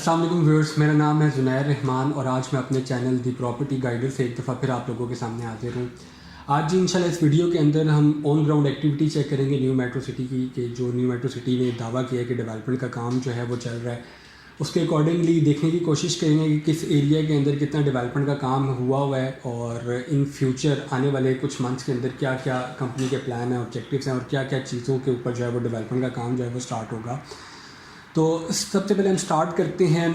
السلام علیکم ویورز، میرا نام ہے زنیر رحمان اور آج میں اپنے چینل دی پراپرٹی گائیڈر سے ایک دفعہ پھر آپ لوگوں کے سامنے حاضر ہوں۔ آج انشاءاللہ اس ویڈیو کے اندر ہم آن گراؤنڈ ایکٹیویٹی چیک کریں گے نیو میٹرو سٹی کی، کہ جو نیو میٹرو سٹی نے دعویٰ کیا ہے کہ ڈیولپمنٹ کا کام جو ہے وہ چل رہا ہے، اس کے اکارڈنگلی دیکھنے کی کوشش کریں گے کہ کس ایریا کے اندر کتنا ڈیولپمنٹ کا کام ہوا ہے اور ان فیوچر آنے والے کچھ منتھس کے اندر کیا کیا کمپنی کے پلان ہیں، آبجیکٹیوز ہیں اور کیا کیا چیزوں کے اوپر جو ہے وہ ڈیولپمنٹ کا کام جو ہے وہ سٹارٹ ہوگا۔ تو سب سے پہلے ہم سٹارٹ کرتے ہیں،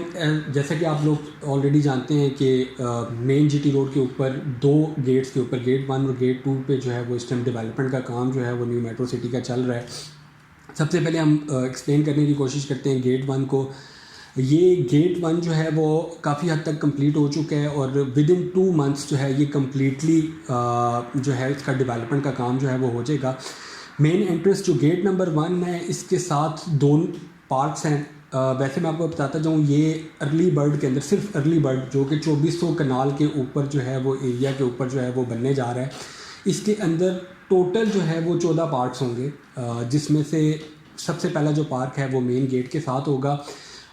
جیسا کہ آپ لوگ آلریڈی جانتے ہیں کہ مین جی ٹی روڈ کے اوپر دو گیٹس کے اوپر گیٹ 1 اور گیٹ 2 پہ جو ہے وہ اس ٹائم ڈیولپمنٹ کا کام جو ہے وہ نیو میٹرو سٹی کا چل رہا ہے۔ سب سے پہلے ہم ایکسپلین کرنے کی کوشش کرتے ہیں گیٹ 1 کو۔ یہ گیٹ 1 جو ہے وہ کافی حد تک کمپلیٹ ہو چکا ہے اور ود ان 2 منتھس جو ہے یہ کمپلیٹلی جو ہے اس کا ڈیولپمنٹ کا کام جو ہے وہ ہو جائے گا۔ مین انٹرنس جو گیٹ نمبر 1 ہے، اس کے ساتھ 2 پارکس ہیں۔ ویسے میں آپ کو بتاتا جاؤں، یہ ارلی برڈ کے اندر صرف ارلی برڈ جو کہ 2400 کنال کے اوپر جو ہے وہ ایریا کے اوپر جو ہے وہ بننے جا رہا ہے، اس کے اندر ٹوٹل جو ہے وہ 14 پارکس ہوں گے، جس میں سے سب سے پہلا جو پارک ہے وہ مین گیٹ کے ساتھ ہوگا۔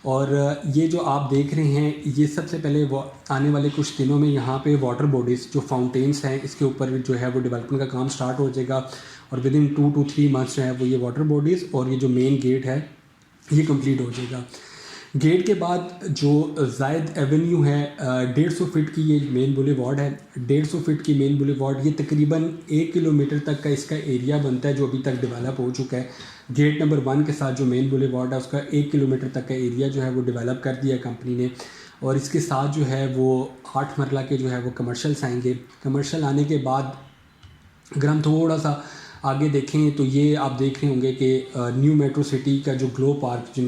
اور یہ جو آپ دیکھ رہے ہیں، یہ سب سے پہلے آنے والے کچھ دنوں میں یہاں پہ واٹر باڈیز جو فاؤنٹینس ہیں، اس کے اوپر جو ہے وہ ڈیولپمنٹ کا کام سٹارٹ ہو جائے گا اور ود ان 2 to 3 منتھس جو ہے وہ یہ واٹر باڈیز اور یہ جو مین گیٹ ہے یہ کمپلیٹ ہو جائے گا۔ گیٹ کے بعد جو زائد ایونیو ہے، 150 فٹ کی یہ مین بولی وارڈ ہے۔ 150 فٹ کی مین بولی وارڈ، یہ تقریباً 1 کلومیٹر تک کا اس کا ایریا بنتا ہے جو ابھی تک ڈیولپ ہو چکا ہے۔ گیٹ نمبر 1 کے ساتھ جو مین بولی وارڈ ہے، اس کا 1 کلومیٹر تک کا ایریا جو ہے وہ ڈیولپ کر دیا ہے کمپنی نے، اور اس کے ساتھ جو ہے وہ 8 مرلہ کے جو ہے وہ کمرشلس آئیں گے۔ کمرشل آنے کے بعد اگر ہم تھوڑا سا آگے دیکھیں تو یہ آپ دیکھ رہے ہوں گے کہ نیو میٹرو سٹی کا جو گلو پارک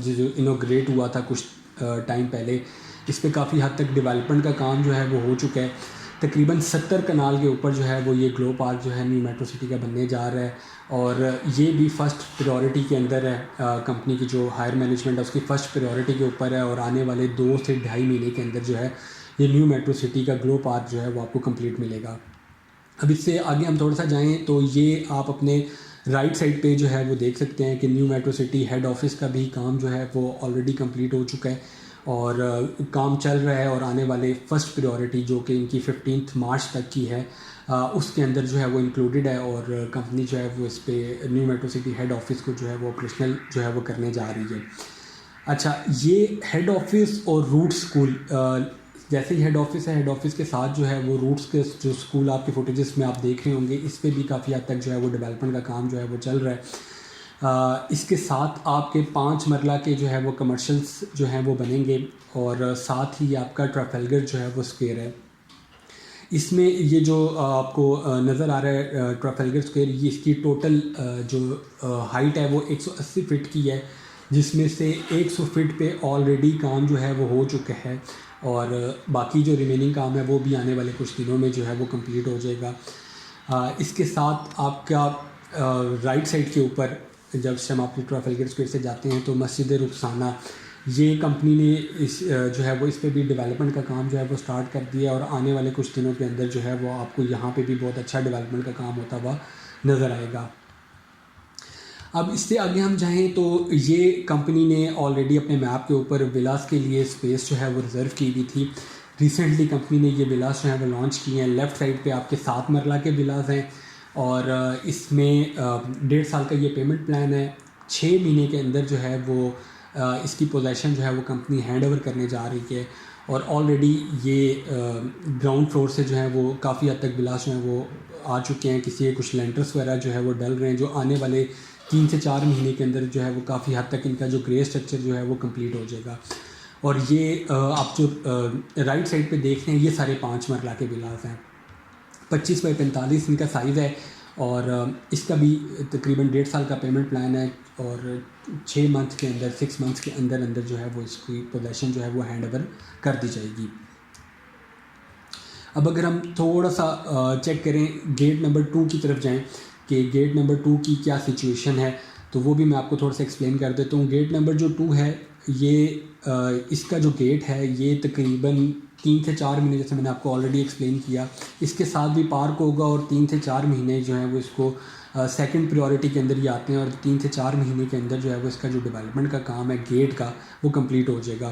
جو انوگریٹ ہوا تھا کچھ ٹائم پہلے، اس پہ کافی حد تک ڈیولپمنٹ کا کام جو ہے وہ ہو چکا ہے۔ تقریباً 70 کنال کے اوپر جو ہے وہ یہ گلو پارک جو ہے نیو میٹرو سٹی کا بننے جا رہا ہے، اور یہ بھی فرسٹ پریورٹی کے اندر ہے۔ کمپنی کی جو ہائر مینجمنٹ ہے اس کی فرسٹ پریورٹی کے اوپر ہے، اور آنے والے 2 سے 2.5 مہینے کے اندر جو ہے یہ نیو میٹرو سٹی کا گلو پارک جو ہے وہ آپ کو کمپلیٹ ملے گا۔ اب اس سے آگے ہم تھوڑا سا جائیں تو یہ آپ اپنے رائٹ سائڈ پہ جو ہے وہ دیکھ سکتے ہیں کہ New Metro City head office کا بھی کام جو ہے وہ آلریڈی کمپلیٹ ہو چکا ہے اور کام چل رہا ہے، اور آنے والے فرسٹ پریورٹی جو کہ ان کی 15 مارچ تک کی ہے، اس کے اندر جو ہے وہ انکلوڈڈ ہے، اور کمپنی جو ہے وہ اس پہ New Metro City head office کو جو ہے وہ آپریشنل جو ہے وہ کرنے جا رہی ہے۔ اچھا، یہ ہیڈ آفس اور روٹ سکول، جیسے ہی ہیڈ آفس ہے، ہیڈ آفس کے ساتھ جو ہے وہ روٹس کے جو سکول آپ کے فوٹیجز میں آپ دیکھ رہے ہوں گے، اس پہ بھی کافی حد تک جو ہے وہ ڈیولپمنٹ کا کام جو ہے وہ چل رہا ہے۔ اس کے ساتھ آپ کے 5 مرلہ کے جو ہے وہ کمرشلس جو ہیں وہ بنیں گے، اور ساتھ ہی آپ کا ٹرافلگر جو ہے وہ اسکوائر ہے۔ اس میں یہ جو آپ کو نظر آ رہا ہے ٹرافلگر اسکوائر، یہ اس کی ٹوٹل جو ہائٹ ہے وہ 180 فٹ کی ہے، جس میں سے 100 فٹ پہ آلریڈی کام جو ہے وہ ہو چکا ہے، اور باقی جو ریمیننگ کام ہے وہ بھی آنے والے کچھ دنوں میں جو ہے وہ کمپلیٹ ہو جائے گا۔ اس کے ساتھ آپ کا رائٹ سائڈ کے اوپر جب سے ہم آپ ٹرافلگر اسکوائر سے جاتے ہیں تو مسجد رخسانہ، یہ کمپنی نے اس جو ہے وہ اس پہ بھی ڈیولپمنٹ کا کام جو ہے وہ سٹارٹ کر دیا، اور آنے والے کچھ دنوں کے اندر جو ہے وہ آپ کو یہاں پہ بھی بہت اچھا ڈیولپمنٹ کا کام ہوتا ہوا نظر آئے گا۔ اب اس سے آگے ہم جائیں تو یہ کمپنی نے آلریڈی اپنے میپ کے اوپر ولاس کے لیے اسپیس جو ہے وہ ریزرو کی ہوئی تھی۔ ریسنٹلی کمپنی نے یہ ولاس جو ہے وہ لانچ کی ہیں۔ لیفٹ سائڈ پہ آپ کے 7 مرلہ کے ولاس ہیں، اور اس میں 1.5 سال کا یہ پیمنٹ پلان ہے۔ 6 مہینے کے اندر جو ہے وہ اس کی پوزیشن جو ہے وہ کمپنی ہینڈ اوور کرنے جا رہی ہے، اور آلریڈی یہ گراؤنڈ فلور سے جو ہے وہ کافی حد تک ولاس جو ہیں وہ آ چکے ہیں، کسی کچھ لینٹرس وغیرہ جو ہے وہ ڈل رہے ہیں، جو آنے والے 3 سے 4 مہینے کے اندر جو ہے وہ کافی حد تک ان کا جو گرے اسٹرکچر جو ہے وہ کمپلیٹ ہو جائے گا۔ اور یہ آپ جو رائٹ سائڈ پہ دیکھ رہے ہیں، یہ سارے 5 مرلہ کے ولاس ہیں۔ 25 بائی 45 ان کا سائز ہے، اور اس کا بھی تقریباً 1.5 سال کا پیمنٹ پلان ہے، اور 6 منتھ کے اندر 6 منتھس کے اندر اندر جو ہے وہ اس کی پوزیشن جو ہے وہ ہینڈ اوور کر دی جائے گی۔ اب اگر ہم تھوڑا سا چیک کریں، گیٹ نمبر 2 کی طرف جائیں کہ گیٹ نمبر 2 کی کیا سچویشن ہے، تو وہ بھی میں آپ کو تھوڑا سا ایکسپلین کر دیتا ہوں۔ گیٹ نمبر جو 2 ہے، یہ اس کا جو گیٹ ہے یہ تقریباً 3 سے 4 مہینے، جیسے میں نے آپ کو آلریڈی ایکسپلین کیا، اس کے ساتھ بھی پارک ہوگا، اور 3 سے 4 مہینے جو ہیں وہ اس کو سیکنڈ پریورٹی کے اندر یہ آتے ہیں اور 3 سے 4 مہینے کے اندر جو ہے وہ اس کا جو ڈیولپمنٹ کا کام ہے گیٹ کا وہ کمپلیٹ ہو جائے گا.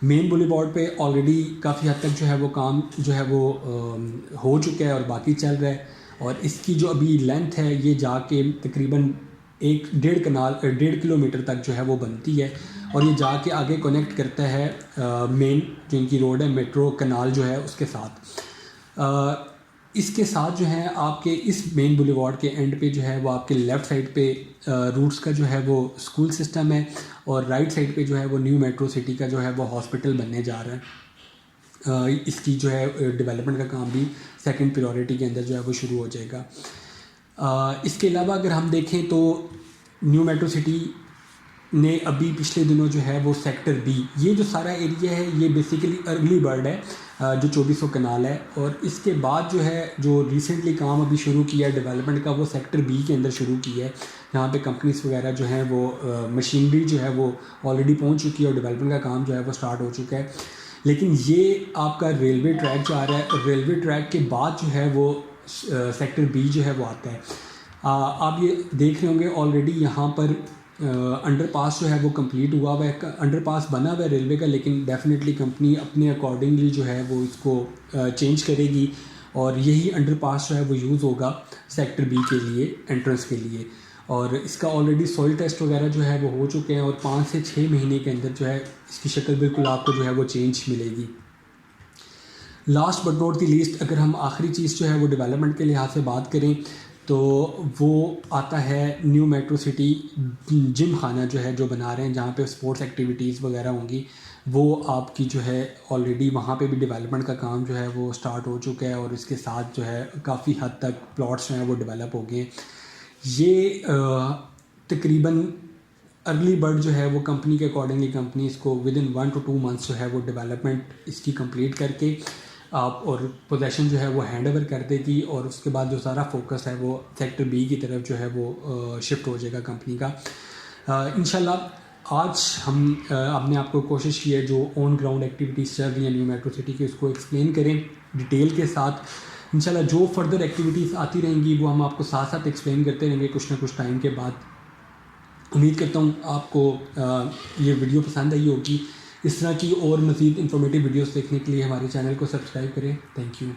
مین بولی وارڈ پہ آلریڈی کافی حد تک جو ہے وہ کام جو ہے وہ ہو چکا ہے اور باقی چل رہا ہے, اور اس کی جو ابھی لینتھ ہے یہ جا کے تقریباً 1.5 کلومیٹر تک جو ہے وہ بنتی ہے, اور یہ جا کے آگے کنیکٹ کرتا ہے مین جو ان کی روڈ ہے میٹرو کنال جو ہے اس کے ساتھ. اس کے ساتھ جو ہے آپ کے اس مین بولی وارڈ کے اینڈ پہ جو ہے وہ آپ کے لیفٹ سائڈ پہ روٹس کا جو ہے وہ اسکول سسٹم ہے, اور رائٹ سائڈ پہ جو ہے وہ نیو میٹرو سٹی کا جو ہے وہ ہاسپٹل بننے جا رہا ہے. اس کی جو ہے ڈیولپمنٹ کا کام بھی سیکنڈ پریورٹی کے اندر جو ہے وہ شروع ہو جائے گا. اس کے علاوہ اگر ہم دیکھیں تو نیو میٹرو سٹی نے ابھی پچھلے دنوں جو ہے وہ سیکٹر بی, یہ جو سارا ایریا ہے یہ بیسیکلی ارلی برڈ ہے جو 2400 کنال ہے, اور اس کے بعد جو ہے جو ریسنٹلی کام ابھی شروع کیا ہے ڈیولپمنٹ کا وہ سیکٹر بی کے اندر شروع کیا ہے, جہاں پہ کمپنیز وغیرہ جو ہیں وہ مشینری جو ہے وہ آلریڈی پہنچ چکی ہے اور ڈیولپمنٹ کا کام جو ہے وہ سٹارٹ ہو چکا ہے. لیکن یہ آپ کا ریلوے ٹریک جا رہا ہے, اور ریلوے ٹریک کے بعد جو ہے وہ سیکٹر بی جو ہے وہ آتا ہے. آپ یہ دیکھ رہے ہوں گے آلریڈی یہاں پر انڈر پاس جو ہے وہ کمپلیٹ ہوا ہے, انڈر پاس بنا ہوا ہے ریلوے کا, لیکن ڈیفینیٹلی کمپنی اپنے اکارڈنگلی جو ہے وہ اس کو چینج کرے گی, اور یہی انڈر پاس جو ہے وہ یوز ہوگا سیکٹر بی کے لیے انٹرنس کے لیے. اور اس کا آلریڈی سوئل ٹیسٹ وغیرہ جو ہے وہ ہو چکے ہیں, اور 5 سے 6 مہینے کے اندر جو ہے اس کی شکل بالکل آپ کو جو ہے وہ چینج ملے گی. Last but not the least اگر ہم آخری چیز جو ہے وہ ڈیولپمنٹ کے لحاظ سے بات کریں تو وہ آتا ہے نیو میٹرو سٹی جم خانہ جو ہے جو بنا رہے ہیں, جہاں پہ اسپورٹس ایکٹیویٹیز وغیرہ ہوں گی. وہ آپ کی جو ہے آلریڈی وہاں پہ بھی ڈیولپمنٹ کا کام جو ہے وہ سٹارٹ ہو چکا ہے, اور اس کے ساتھ جو ہے کافی حد تک پلاٹس جو ہیں وہ ڈیولپ ہو گئے ہیں. یہ تقریباً ارلی برڈ جو ہے وہ کمپنی کے اکارڈنگلی کمپنی اس کو ودن 1 to 2 months جو ہے وہ ڈیولپمنٹ اس کی کمپلیٹ کر کے آپ اور پوزیشن جو ہے وہ ہینڈ اوور کر دے گی, اور اس کے بعد جو سارا فوکس ہے وہ سیکٹر بی کی طرف جو ہے وہ شفٹ ہو جائے گا کمپنی کا. انشاءاللہ آج ہم نے آپ کو کوشش کی ہے جو آن گراؤنڈ ایکٹیویٹیز چل رہی ہیں نیو میٹرو سٹی کی اس کو ایکسپلین کریں ڈیٹیل کے ساتھ. انشاءاللہ جو فردر ایکٹیویٹیز آتی رہیں گی وہ ہم آپ کو ساتھ ساتھ ایکسپلین کرتے رہیں گے کچھ نہ کچھ ٹائم کے بعد. امید کرتا ہوں آپ کو یہ ویڈیو پسند آئی ہوگی. اس طرح کی اور مزید انفارمیٹیو ویڈیوز دیکھنے کے لیے ہمارے چینل کو سبسکرائب کریں. Thank you.